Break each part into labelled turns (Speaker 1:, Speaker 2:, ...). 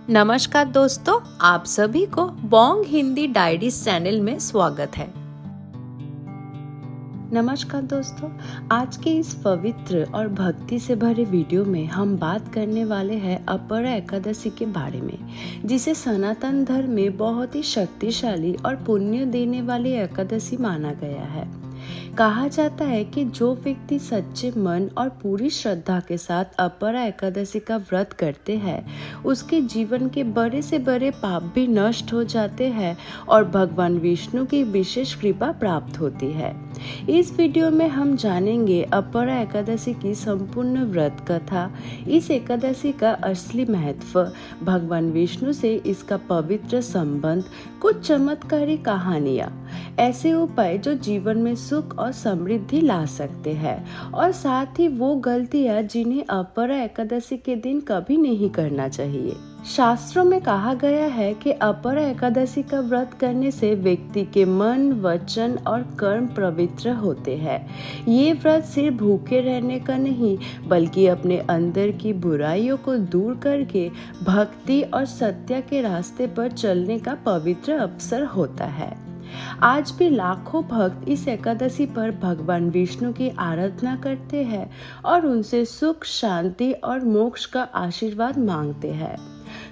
Speaker 1: नमस्कार दोस्तों, आप सभी को बोंग हिंदी डायरीज चैनल में स्वागत है। नमस्कार दोस्तों, आज के इस पवित्र और भक्ति से भरे वीडियो में हम बात करने वाले हैं अपरा एकादशी के बारे में, जिसे सनातन धर्म में बहुत ही शक्तिशाली और पुण्य देने वाली एकादशी माना गया है। कहा जाता है कि जो व्यक्ति सच्चे मन और पूरी श्रद्धा के साथ अपरा एकादशी का व्रत करते हैं, उसके जीवन के बड़े से बड़े पाप भी नष्ट हो जाते हैं और भगवान विष्णु की विशेष कृपा प्राप्त होती है। इस वीडियो में हम जानेंगे अपरा एकादशी की संपूर्ण व्रत कथा, इस एकादशी का असली महत्व, भगवान विष्णु से इसका पवित्र संबंध, कुछ चमत्कारी कहानियाँ, ऐसे उपाय जो जीवन में सुख और समृद्धि ला सकते हैं, और साथ ही वो गलतियां जिन्हें अपरा एकादशी के दिन कभी नहीं करना चाहिए। शास्त्रों में कहा गया है कि अपरा एकादशी का व्रत करने से व्यक्ति के मन, वचन और कर्म पवित्र होते हैं। ये व्रत सिर्फ भूखे रहने का नहीं, बल्कि अपने अंदर की बुराइयों को दूर करके भक्ति और सत्य के रास्ते पर चलने का पवित्र अवसर होता है। आज भी लाखों भक्त इस एकादशी पर भगवान विष्णु की आराधना करते हैं और उनसे सुख, शांति और मोक्ष का आशीर्वाद मांगते हैं।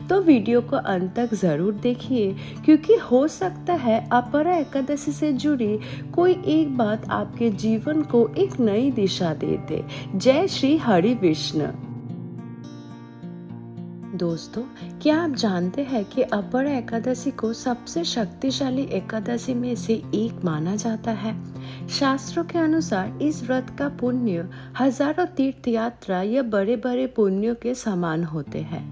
Speaker 1: तो वीडियो को अंत तक जरूर देखिए, क्योंकि हो सकता है अपरा एकादशी से जुड़ी कोई एक बात आपके जीवन को एक नई दिशा दे दे। जय श्री हरि विष्णु। दोस्तों, क्या आप जानते हैं कि अपरा एकादशी को सबसे शक्तिशाली एकादशी में से एक माना जाता है? शास्त्रों के अनुसार इस व्रत का पुण्य हजारों तीर्थ यात्रा या बड़े बड़े पुण्यों के समान होते हैं।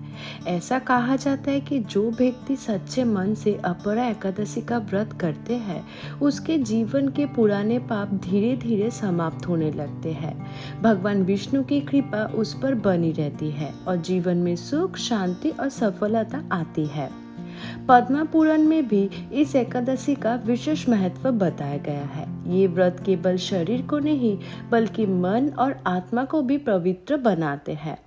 Speaker 1: ऐसा कहा जाता है कि जो व्यक्ति सच्चे मन से अपरा एकादशी का व्रत करते हैं, उसके जीवन के पुराने पाप धीरे धीरे समाप्त होने लगते हैं। भगवान विष्णु की कृपा उस पर बनी रहती है और जीवन में सुख, शांति और सफलता आती है। पद्म पुराण में भी इस एकादशी का विशेष महत्व बताया गया है। ये व्रत केवल शरीर को नहीं, बल्कि मन और आत्मा को भी पवित्र बनाते हैं।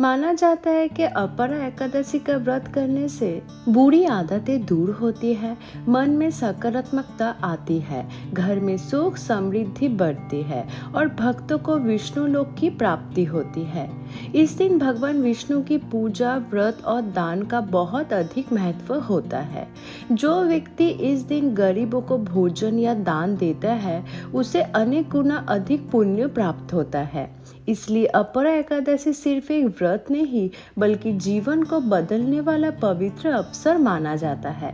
Speaker 1: माना जाता है कि अपरा एकादशी का व्रत करने से बुरी आदतें दूर होती है, मन में सकारात्मकता आती है, घर में सुख समृद्धि बढ़ती है और भक्तों को विष्णु लोक की प्राप्ति होती है। इस दिन भगवान विष्णु की पूजा, व्रत और दान का बहुत अधिक महत्व होता है। जो व्यक्ति इस दिन गरीबों को भोजन या दान देता है, उसे अनेक गुना अधिक पुण्य प्राप्त होता है। इसलिए अपरा एकादशी सिर्फ एक व्रत नहीं, बल्कि जीवन को बदलने वाला पवित्र अवसर माना जाता है।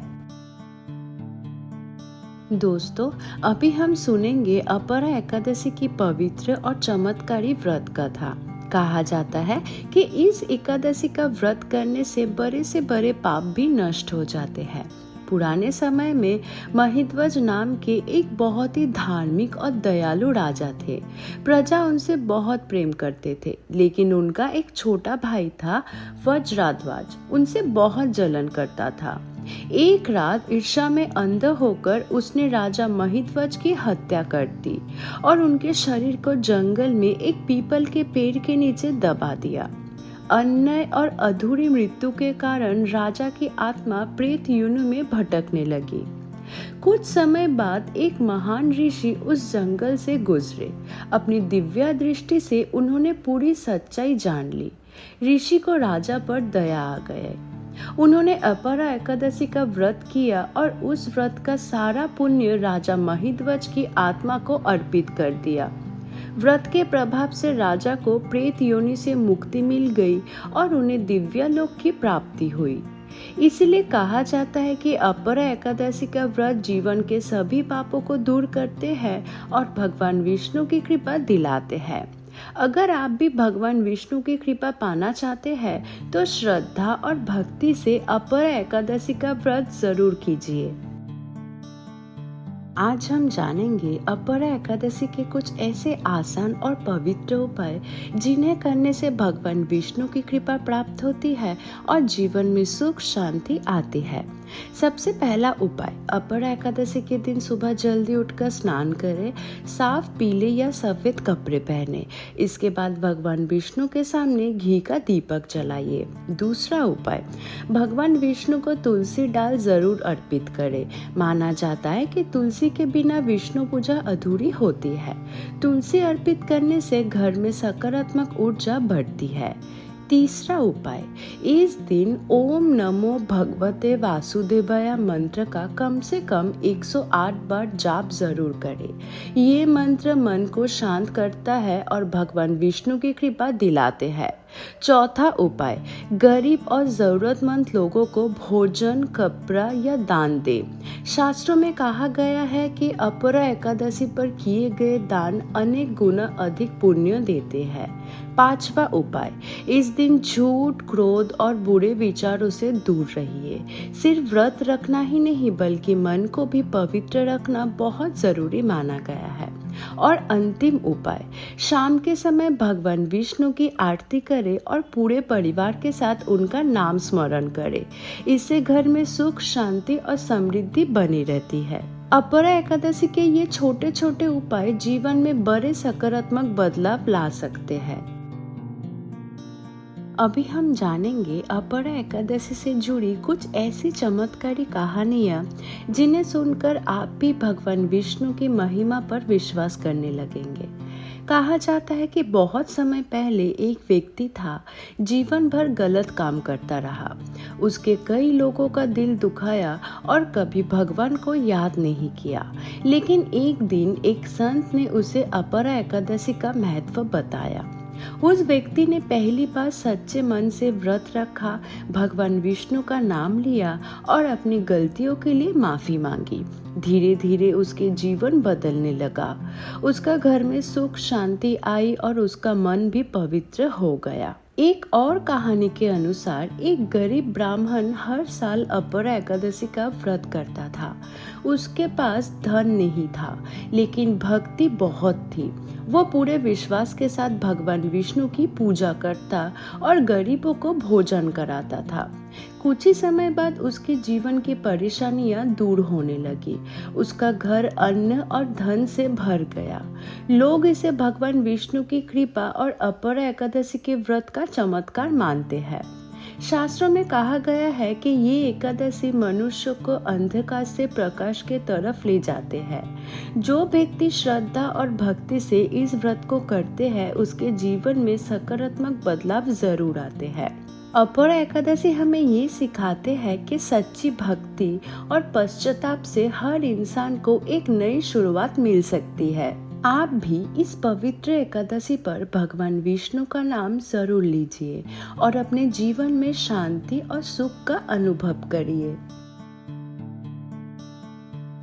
Speaker 1: दोस्तों, अभी हम सुनेंगे अपरा एकादशी की पवित्र और चमत्कारी व्रत कथा। कहा जाता है कि इस एकादशी का व्रत करने से बड़े से बड़े पाप भी नष्ट हो जाते हैं। पुराने समय में महिध्वज नाम के एक बहुत ही धार्मिक और दयालु राजा थे। प्रजा उनसे बहुत प्रेम करते थे, लेकिन उनका एक छोटा भाई था वज्राध्वज, उनसे बहुत जलन करता था। एक रात ईर्ष्या में अंध होकर उसने राजा महिध्वज की हत्या कर दी और उनके शरीर को जंगल में एक पीपल के पेड़ के नीचे दबा दिया। अन्याय और अधूरी मृत्यु के कारण राजा की आत्मा प्रेत योनि में भटकने लगी। कुछ समय बाद एक महान ऋषि उस जंगल से गुजरे। अपनी दिव्य दृष्टि से उन्होंने पूरी सच्चाई जान ली। ऋषि को राजा पर दया आ गई। उन्होंने अपरा एकादशी का व्रत किया और उस व्रत का सारा पुण्य राजा महिध्वज की आत्मा को अर्पित कर दिया। व्रत के प्रभाव से राजा को प्रेत योनि से मुक्ति मिल गई और उन्हें दिव्य लोक की प्राप्ति हुई। इसलिए कहा जाता है कि अपरा एकादशी का व्रत जीवन के सभी पापों को दूर करते हैं और भगवान विष्णु की कृपा दिलाते हैं। अगर आप भी भगवान विष्णु की कृपा पाना चाहते हैं, तो श्रद्धा और भक्ति से अपरा एकादशी का व्रत जरूर कीजिए। आज हम जानेंगे अपरा एकादशी के कुछ ऐसे आसान और पवित्र उपाय, जिन्हें करने से भगवान विष्णु की कृपा प्राप्त होती है और जीवन में सुख शांति आती है। सबसे पहला उपाय, अपरा एकादशी के दिन सुबह जल्दी उठकर स्नान करें, साफ पीले या सफेद कपड़े पहने। इसके बाद भगवान विष्णु के सामने घी का दीपक जलाइए। दूसरा उपाय, भगवान विष्णु को तुलसी डाल जरूर अर्पित करें। माना जाता है कि तुलसी के बिना विष्णु पूजा अधूरी होती है। तुलसी अर्पित करने से घर में सकारात्मक ऊर्जा बढ़ती है। तीसरा उपाय, इस दिन ओम नमो भगवते वासुदेवाय मंत्र का कम से कम 108 बार जाप जरूर करें। ये मंत्र मन को शांत करता है और भगवान विष्णु की कृपा दिलाते हैं। चौथा उपाय, गरीब और जरूरतमंद लोगों को भोजन, कपड़ा या दान दे। शास्त्रों में कहा गया है कि अपरा एकादशी पर किए गए दान अनेक गुना अधिक पुण्य देते हैं। पांचवा उपाय, इस दिन झूठ, क्रोध और बुरे विचारों से दूर रहिए। सिर्फ व्रत रखना ही नहीं बल्कि मन को भी पवित्र रखना बहुत जरूरी माना गया है। और अंतिम उपाय, शाम के समय भगवान विष्णु की आरती करें और पूरे परिवार के साथ उनका नाम स्मरण करें। इससे घर में सुख, शांति और समृद्धि बनी रहती है। अपरा एकादशी के ये छोटे छोटे उपाय जीवन में बड़े सकारात्मक बदलाव ला सकते हैं। अभी हम जानेंगे अपरा एकादशी से जुड़ी कुछ ऐसी चमत्कारी कहानियाँ जिन्हें सुनकर आप भी भगवान विष्णु की महिमा पर विश्वास करने लगेंगे। कहा जाता है कि बहुत समय पहले एक व्यक्ति था, जीवन भर गलत काम करता रहा। उसके कई लोगों का दिल दुखाया और कभी भगवान को याद नहीं किया। लेकिन एक दिन एक संत ने उसे अपरा एकादशी का महत्व बताया। उस व्यक्ति ने पहली बार सच्चे मन से व्रत रखा, भगवान विष्णु का नाम लिया और अपनी गलतियों के लिए माफी मांगी। धीरे धीरे उसके जीवन बदलने लगा। उसका घर में सुख, शांति आई और उसका मन भी पवित्र हो गया। एक और कहानी के अनुसार एक गरीब ब्राह्मण हर साल अपरा एकादशी का व्रत करता था। उसके पास धन नहीं था, लेकिन भक्ति बहुत थी। वो पूरे विश्वास के साथ भगवान विष्णु की पूजा करता और गरीबों को भोजन कराता था। कुछ ही समय बाद उसके जीवन की परेशानियां दूर होने लगी। उसका घर अन्न और धन से भर गया। लोग इसे भगवान विष्णु की कृपा और अपरा एकादशी के व्रत का चमत्कार मानते हैं। शास्त्रों में कहा गया है कि ये एकादशी मनुष्य को अंधकार से प्रकाश के तरफ ले जाते हैं। जो व्यक्ति श्रद्धा और भक्ति से इस व्रत को करते हैं, उसके जीवन में सकारात्मक बदलाव जरूर आते हैं। अपरा एकादशी हमें ये सिखाते हैं कि सच्ची भक्ति और पश्चाताप से हर इंसान को एक नई शुरुआत मिल सकती है। आप भी इस पवित्र एकादशी पर भगवान विष्णु का नाम जरूर लीजिए और अपने जीवन में शांति और सुख का अनुभव करिए।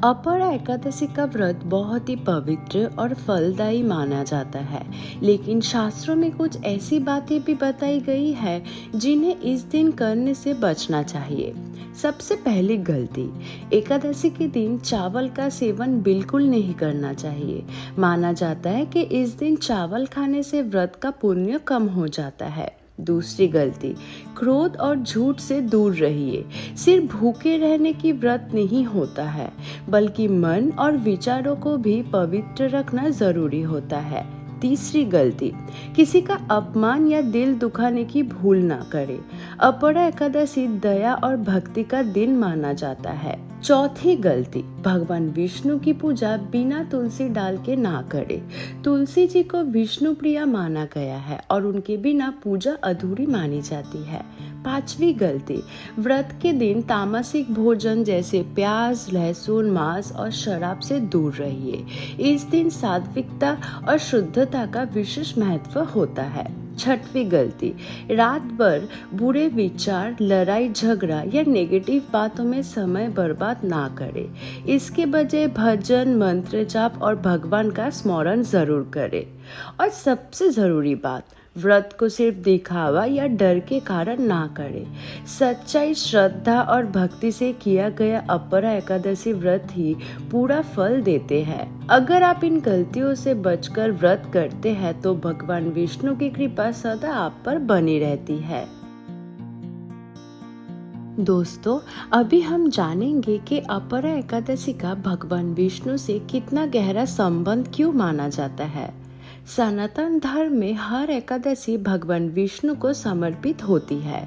Speaker 1: अपरा एकादशी का व्रत बहुत ही पवित्र और फलदायी माना जाता है, लेकिन शास्त्रों में कुछ ऐसी बातें भी बताई गई है जिन्हें इस दिन करने से बचना चाहिए। सबसे पहली गलती, एकादशी के दिन चावल का सेवन बिल्कुल नहीं करना चाहिए। माना जाता है कि इस दिन चावल खाने से व्रत का पुण्य कम हो जाता है। दूसरी गलती, क्रोध और झूठ से दूर रहिए। सिर्फ भूखे रहने की व्रत नहीं होता है, बल्कि मन और विचारों को भी पवित्र रखना जरूरी होता है। तीसरी गलती, किसी का अपमान या दिल दुखाने की भूल ना करें। अपरा एकादशी दया और भक्ति का दिन माना जाता है। चौथी गलती, भगवान विष्णु की पूजा बिना तुलसी डाल के ना करें। तुलसी जी को विष्णु प्रिया माना गया है और उनके बिना पूजा अधूरी मानी जाती है। पांचवी गलती, व्रत के दिन तामसिक भोजन जैसे प्याज, लहसुन, मांस और शराब से दूर रहिए। इस दिन सात्विकता और शुद्धता का विशेष महत्व होता है। छठवीं गलती, रात भर बुरे विचार, लड़ाई झगड़ा या नेगेटिव बातों में समय बर्बाद ना करें। इसके बजाय भजन, मंत्र जाप और भगवान का स्मरण जरूर करें। और सबसे जरूरी बात, व्रत को सिर्फ दिखावा या डर के कारण ना करें। सच्चाई, श्रद्धा और भक्ति से किया गया अपरा एकादशी व्रत ही पूरा फल देते हैं। अगर आप इन गलतियों से बचकर व्रत करते हैं तो भगवान विष्णु की कृपा सदा आप पर बनी रहती है। दोस्तों, अभी हम जानेंगे कि अपरा एकादशी का भगवान विष्णु से कितना गहरा संबंध क्यों माना जाता है। सनातन धर्म में हर एकादशी भगवान विष्णु को समर्पित होती है,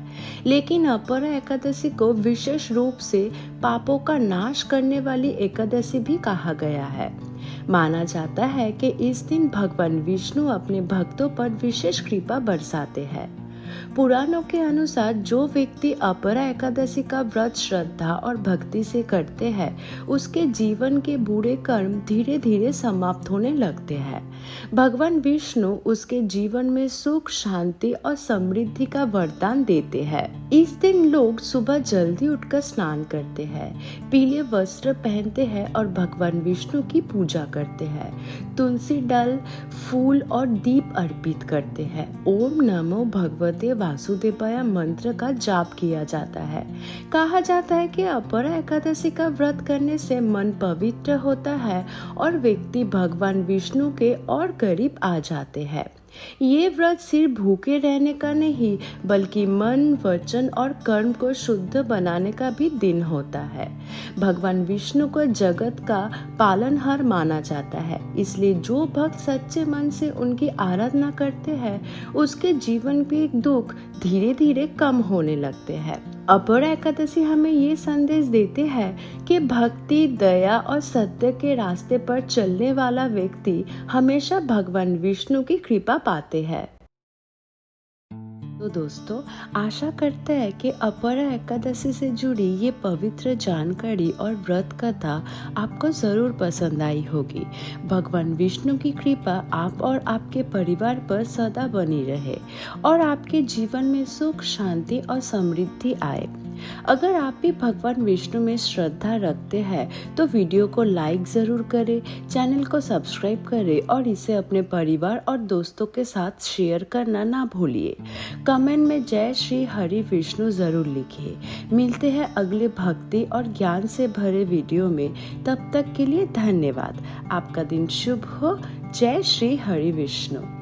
Speaker 1: लेकिन अपरा एकादशी को विशेष रूप से पापों का नाश करने वाली एकादशी भी कहा गया है। माना जाता है कि इस दिन भगवान विष्णु अपने भक्तों पर विशेष कृपा बरसाते हैं। पुराणों के अनुसार जो व्यक्ति अपरा एकादशी का व्रत श्रद्धा और भक्ति से करते हैं, उसके जीवन के बुरे कर्म धीरे धीरे समाप्त होने लगते हैं। भगवान विष्णु उसके जीवन में सुख, शांति और समृद्धि का वरदान देते हैं। इस दिन लोग सुबह जल्दी उठकर स्नान करते हैं, पीले वस्त्र पहनते हैं और भगवान विष्णु की पूजा करते हैं। तुलसी दल, फूल और दीप अर्पित करते हैं। ओम नमो भगवते वासुदेवाय मंत्र का जाप किया जाता है। कहा जाता है कि अपरा एकादशी का व्रत करने से मन पवित्र होता है और व्यक्ति भगवान विष्णु के और करीब आ जाते हैं। ये व्रत सिर्फ भूखे रहने का नहीं, बल्कि मन, वचन और कर्म को शुद्ध बनाने का भी दिन होता है। भगवान विष्णु को जगत का पालनहार माना जाता है, इसलिए जो भक्त सच्चे मन से उनकी आराधना करते हैं, उसके जीवन के दुख धीरे धीरे कम होने लगते हैं। अपरा एकादशी हमें ये संदेश देते हैं कि भक्ति, दया और सत्य के रास्ते पर चलने वाला व्यक्ति हमेशा भगवान विष्णु की कृपा पाते हैं। तो दोस्तों, आशा करते हैं कि अपरा एकादशी से जुड़ी ये पवित्र जानकारी और व्रत कथा आपको ज़रूर पसंद आई होगी। भगवान विष्णु की कृपा आप और आपके परिवार पर सदा बनी रहे और आपके जीवन में सुख, शांति और समृद्धि आए। अगर आप भी भगवान विष्णु में श्रद्धा रखते हैं तो वीडियो को लाइक ज़रूर करें, चैनल को सब्सक्राइब करें और इसे अपने परिवार और दोस्तों के साथ शेयर करना ना भूलिए। कमेंट में जय श्री हरि विष्णु ज़रूर लिखिए। मिलते हैं अगले भक्ति और ज्ञान से भरे वीडियो में। तब तक के लिए धन्यवाद। आपका दिन शुभ हो। जय श्री हरि विष्णु।